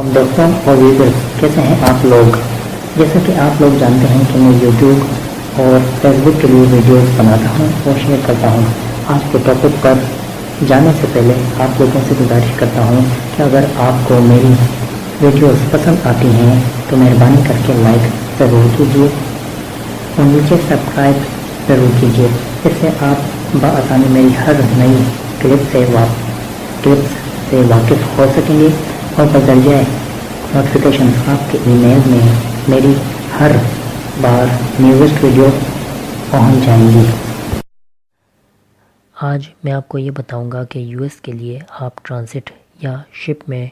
دوستوں اور ویورز، کیسے ہیں آپ لوگ؟ جیسا کہ آپ لوگ جانتے ہیں کہ میں یوٹیوب اور فیس بک کے لیے ویڈیوز بناتا ہوں اور شیئر کرتا ہوں۔ آج کے ٹاپک پر جانے سے پہلے آپ لوگوں سے گزارش کرتا ہوں کہ اگر آپ کو میری ویڈیوز پسند آتی ہیں تو مہربانی کر کے لائک ضرور کیجیے اور نیچے سبسکرائب ضرور کیجیے۔ اس سے آپ بآسانی میری ہر نئی کلپ سے واقف ہو سکیں گے اور بذریعہ نوٹیفیکیشن آپ کے ای میل میں میری ہر بار نیوزسٹ ویڈیو پہنچ جائیں گی۔ آج میں آپ کو یہ بتاؤں گا کہ یو ایس کے لیے آپ ٹرانزٹ یا شپ میں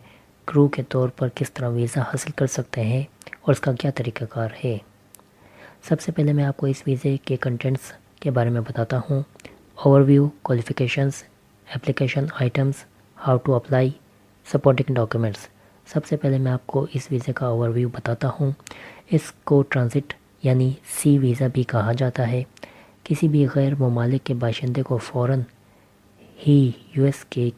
کرو کے طور پر کس طرح ویزا حاصل کر سکتے ہیں اور اس کا کیا طریقہ کار ہے۔ سب سے پہلے میں آپ کو اس ویزے کے کنٹینٹس کے بارے میں بتاتا ہوں۔ Overview, qualifications, application items, how to apply, supporting documents. سب سے پہلے میں آپ کو اس ویزے کا اوور ویو بتاتا ہوں۔ اس کو ٹرانزٹ یعنی سی ویزا بھی کہا جاتا ہے۔ کسی بھی غیر ممالک کے باشندے کو فوراً ہی یو ایس کے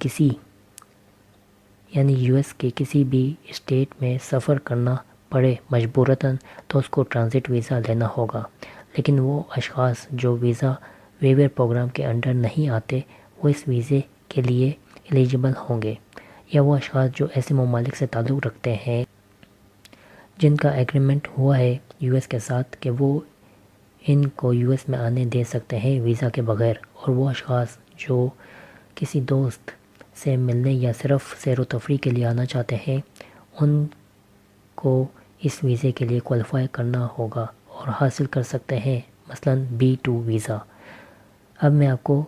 کسی بھی اسٹیٹ میں سفر کرنا پڑے مجبوراً تو اس کو ٹرانزٹ ویزا لینا ہوگا، لیکن وہ اشخاص جو ویزا ویور پروگرام کے انڈر نہیں آتے وہ اس ویزے کے لیے ایلیجبل ہوں گے، یا وہ اشخاص جو ایسے ممالک سے تعلق رکھتے ہیں جن کا ایگریمنٹ ہوا ہے یو ایس کے ساتھ کہ وہ ان کو یو ایس میں آنے دے سکتے ہیں ویزا کے بغیر، اور وہ اشخاص جو کسی دوست سے ملنے یا صرف سیر و تفریح کے لیے آنا چاہتے ہیں ان کو اس ویزے کے لیے کوالیفائی کرنا ہوگا اور حاصل کر سکتے ہیں، مثلاً B2 ویزا۔ اب میں آپ کو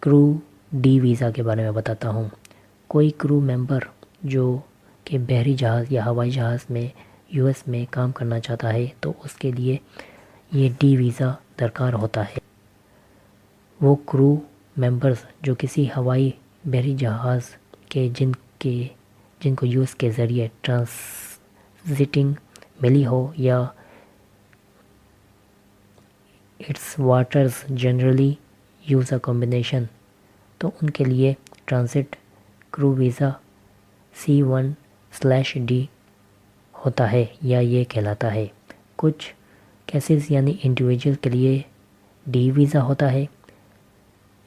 کرو ڈی ویزا کے بارے میں بتاتا ہوں۔ کوئی کرو ممبر جو کہ بحری جہاز یا ہوائی جہاز میں یو ایس میں کام کرنا چاہتا ہے تو اس کے لیے یہ ڈی ویزا درکار ہوتا ہے۔ وہ کرو ممبرز جو کسی ہوائی بحری جہاز کے جن کو یو ایس کے ذریعے ٹرانزٹنگ ملی ہو یا its waters generally use a combination, تو ان کے لیے ٹرانزٹ کرو ویزا C1/D ہوتا ہے یا یہ کہلاتا ہے۔ کچھ کیسز یعنی انڈیویجول کے لیے ڈی ویزا ہوتا ہے۔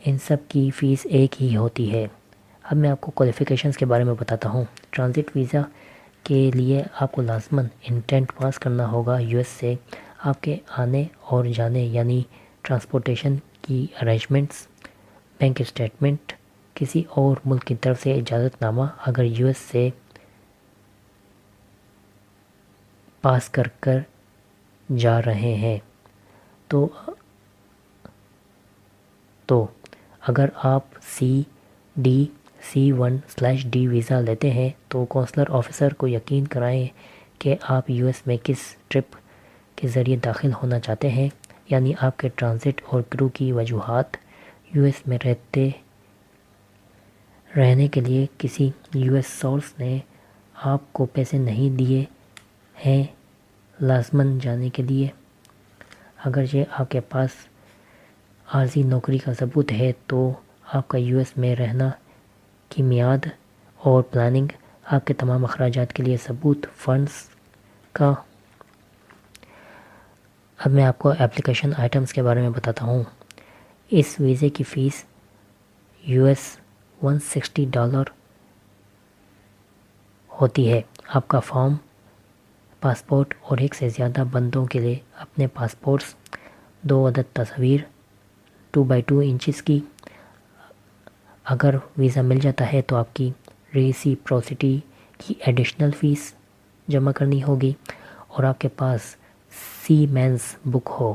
ان سب کی فیس ایک ہی ہوتی ہے۔ اب میں آپ کو کوالیفیکیشنز کے بارے میں بتاتا ہوں۔ ٹرانزٹ ویزا کے لیے آپ کو لازماً انٹینٹ پاس کرنا ہوگا یو ایس سے۔ آپ کے آنے اور جانے یعنی ٹرانسپورٹیشن کی ارینجمنٹس، بینک اسٹیٹمنٹ، کسی اور ملک کی طرف سے اجازت نامہ اگر یو ایس سے پاس کر جا رہے ہیں تو اگر آپ C1/D ویزا لیتے ہیں تو کونسلر آفیسر کو یقین کرائیں کہ آپ یو ایس میں کس ٹرپ کے ذریعے داخل ہونا چاہتے ہیں، یعنی آپ کے ٹرانزٹ اور کرو کی وجوہات۔ یو ایس میں رہنے کے لیے کسی یو ایس سورس نے آپ کو پیسے نہیں دیے ہیں لازماً جانے کے لیے۔ اگرچہ آپ کے پاس عارضی نوکری کا ثبوت ہے تو آپ کا یو ایس میں رہنا کی میعاد اور پلاننگ، آپ کے تمام اخراجات کے لیے ثبوت فنڈز کا۔ اب میں آپ کو اپلیکیشن آئٹمز کے بارے میں بتاتا ہوں۔ اس ویزے کی فیس $160 ہوتی ہے۔ آپ کا فارم، پاسپورٹ اور ایک سے زیادہ بندوں کے لیے اپنے پاسپورٹس، 2 عدد تصاویر 2x2 انچز کی۔ اگر ویزا مل جاتا ہے تو آپ کی ریسیپروسٹی کی ایڈیشنل فیس جمع کرنی ہوگی، اور آپ کے پاس سی مینز بک ہو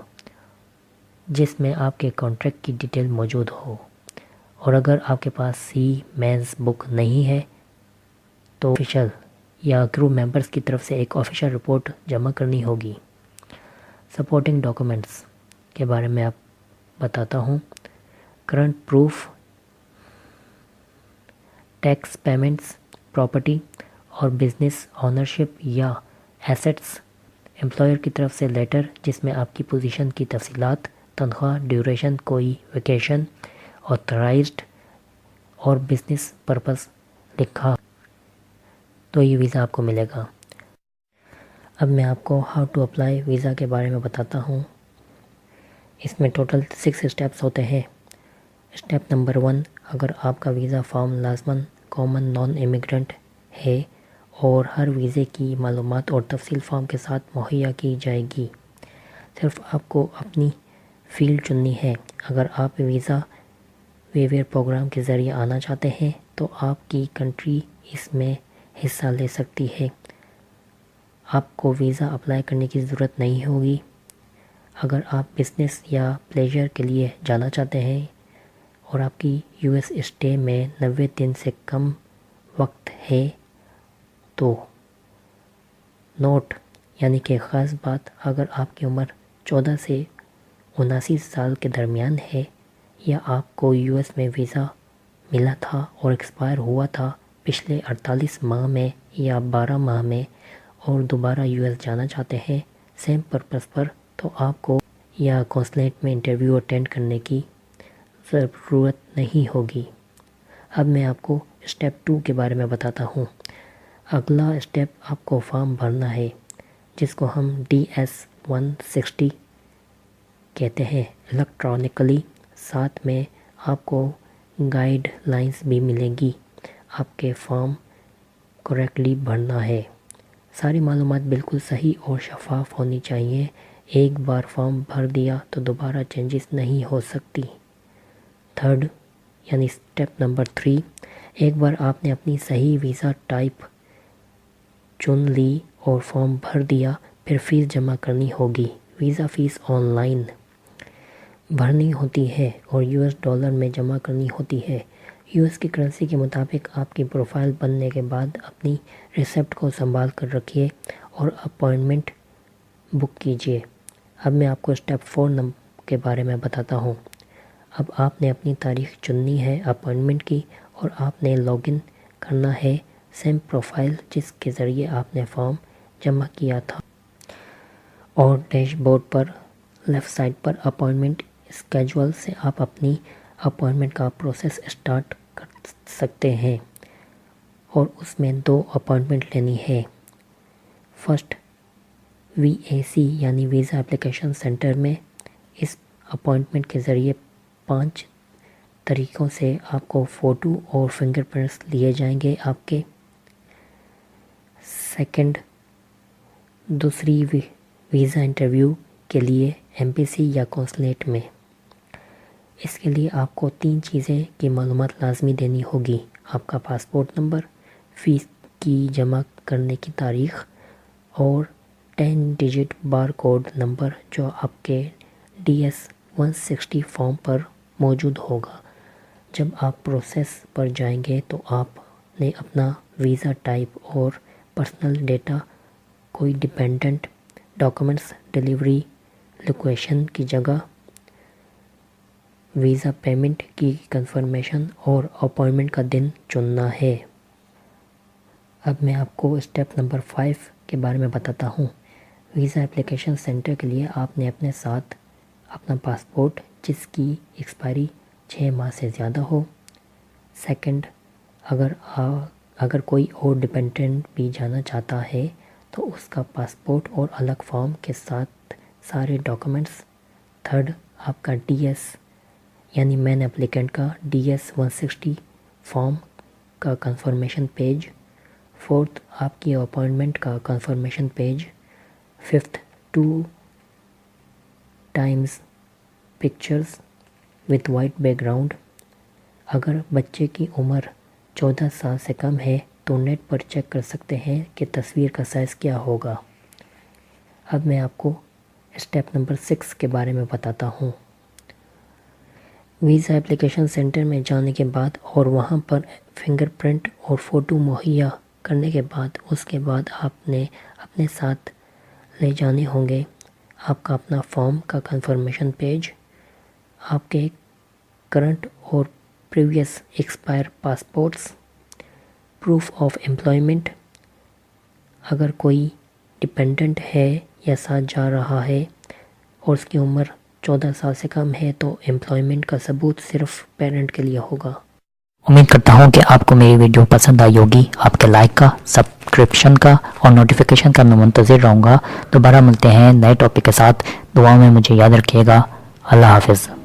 جس میں آپ کے کانٹریکٹ کی ڈیٹیل موجود ہو، اور اگر آپ کے پاس سی مینز بک نہیں ہے تو آفیشل یا کرو ممبرز کی طرف سے ایک آفیشل رپورٹ جمع کرنی ہوگی۔ سپورٹنگ ڈاکیومنٹس کے بارے میں آپ بتاتا ہوں۔ Current proof, tax payments, property اور بزنس آنرشپ یا ایسٹس، امپلائر کی طرف سے لیٹر جس میں آپ کی پوزیشن کی تفصیلات، تنخواہ، ڈیوریشن، کوئی ویکیشن، آتھرائزڈ اور بزنس پرپس لکھا تو یہ ویزا آپ کو ملے گا۔ اب میں آپ کو ہاؤ ٹو اپلائی ویزا کے بارے میں بتاتا ہوں۔ اس میں ٹوٹل 6 اسٹیپس ہوتے ہیں۔ اسٹیپ نمبر 1، اگر آپ کا ویزا فارم لازماً کامن نان امیگرنٹ ہے اور ہر ویزے کی معلومات اور تفصیل فارم کے ساتھ مہیا کی جائے گی، صرف آپ کو اپنی فیلڈ چننی ہے۔ اگر آپ ویزا ویور پروگرام کے ذریعے آنا چاہتے ہیں تو آپ کی کنٹری اس میں حصہ لے سکتی ہے۔ آپ کو ویزا اپلائی کرنے کی ضرورت نہیں ہوگی۔ اگر آپ بزنس یا پلیجر کے لیے جانا چاہتے ہیں اور آپ کی یو ایس اسٹے میں 90 دن سے کم وقت ہے تو نوٹ، یعنی کہ خاص بات، اگر آپ کی عمر 14 سے 79 سال کے درمیان ہے یا آپ کو یو ایس میں ویزا ملا تھا اور ایکسپائر ہوا تھا پچھلے 48 ماہ میں یا 12 ماہ میں اور دوبارہ یو ایس جانا چاہتے ہیں سیم پرپس پر، تو آپ کو یا کونسلیٹ میں انٹرویو اٹینڈ کرنے کی ضرورت نہیں ہوگی۔ اب میں آپ کو اسٹیپ 2 کے بارے میں بتاتا ہوں۔ اگلا اسٹیپ آپ کو فارم بھرنا ہے جس کو ہم DS-160 کہتے ہیں الیکٹرانکلی۔ ساتھ میں آپ کو گائیڈ لائنز بھی ملیں گی۔ آپ کے فارم کریکٹلی بھرنا ہے۔ ساری معلومات بالکل صحیح اور شفاف ہونی چاہیے۔ ایک بار فارم بھر دیا تو دوبارہ چینجز نہیں ہو سکتی۔ تھرڈ، یعنی اسٹیپ نمبر 3، ایک بار آپ نے اپنی صحیح ویزا ٹائپ چن لی اور فارم بھر دیا، پھر فیس جمع کرنی ہوگی۔ ویزا فیس آن لائن بھرنی ہوتی ہے اور $US میں جمع کرنی ہوتی ہے۔ US کی کرنسی کے مطابق آپ کی پروفائل بننے کے بعد اپنی ریسپٹ کو سنبھال کر رکھیے اور اپائنٹمنٹ بک کیجیے۔ اب میں آپ کو اسٹیپ 4 کے بارے میں بتاتا ہوں۔ اب آپ نے اپنی تاریخ چننی ہے اپائنٹمنٹ کی اور آپ نے لاگ ان کرنا ہے سیم پروفائل جس کے ذریعے آپ نے فارم جمع کیا تھا، اور ڈیش بورڈ پر لیفٹ سائڈ پر اپائنٹمنٹ اسکیجول سے آپ اپنی اپائنٹمنٹ کا پروسیس اسٹارٹ کر سکتے ہیں، اور اس میں 2 اپائنٹمنٹ لینی ہے۔ فرسٹ VAC یعنی ویزا اپلیکیشن سینٹر میں۔ اس اپائنٹمنٹ کے ذریعے 5 طریقوں سے آپ کو فوٹو اور فنگر پرنٹس لیے جائیں گے آپ کے۔ سیکنڈ، دوسری ویزا انٹرویو کے لیے ایمبیسی یا کونسلیٹ میں۔ اس کے لیے آپ کو 3 چیزیں کی معلومات لازمی دینی ہوگی: آپ کا پاسپورٹ نمبر، فیس کی جمع کرنے کی تاریخ، اور 10 ڈیجٹ بار کوڈ نمبر جو آپ کے DS-160 فارم پر موجود ہوگا۔ جب آپ پروسیس پر جائیں گے تو آپ نے اپنا ویزا ٹائپ اور پرسنل ڈیٹا، کوئی ڈیپینڈنٹ ڈاکومنٹس، ڈیلیوری لوکیشن کی جگہ، ویزا پیمنٹ کی کنفرمیشن اور اپائنٹمنٹ کا دن چننا ہے۔ اب میں آپ کو اسٹیپ نمبر 5 کے بارے میں بتاتا ہوں۔ ویزا اپلیکیشن سینٹر کے لیے آپ نے اپنے ساتھ اپنا پاسپورٹ جس کی ایکسپائری 6 ماہ سے زیادہ ہو۔ سیکنڈ، اگر کوئی اور ڈیپینڈنٹ بھی جانا چاہتا ہے تو اس کا پاسپورٹ اور الگ فارم کے ساتھ سارے ڈاکومنٹس۔ تھرڈ، آپ کا DS یعنی مین اپلیکنٹ کا DS-160 فارم کا کنفرمیشن پیج۔ فورتھ، آپ کی اپائنٹمنٹ کا confirmation page. Fifth, 2 Times pictures with white back ground. اگر بچے کی عمر 14 سال سے کم ہے تو نیٹ پر چیک کر سکتے ہیں کہ تصویر کا سائز کیا ہوگا۔ اب میں آپ کو اسٹیپ نمبر 6 کے بارے میں بتاتا ہوں۔ ویزا اپلیکیشن سینٹر میں جانے کے بعد اور وہاں پر فنگر پرنٹ اور فوٹو مہیا کرنے کے بعد، اس کے بعد آپ نے اپنے ساتھ لے جانے ہوں گے آپ کا اپنا فارم کا کنفرمیشن پیج، آپ کے کرنٹ اور previous expire passports, proof of employment, اگر کوئی ڈیپینڈنٹ ہے یا ساتھ جا رہا ہے اور اس کی عمر 14 سال سے کم ہے تو امپلائمنٹ کا ثبوت صرف پیرنٹ کے لیے ہوگا۔ امید کرتا ہوں کہ آپ کو میری ویڈیو پسند آئی ہوگی. آپ کے لائک کا، سبسکرپشن کا اور نوٹیفیکیشن کا میں منتظر رہوں گا. دوبارہ ملتے ہیں نئے ٹاپک کے ساتھ. دعاؤں میں مجھے یاد رکھیے گا. اللہ حافظ.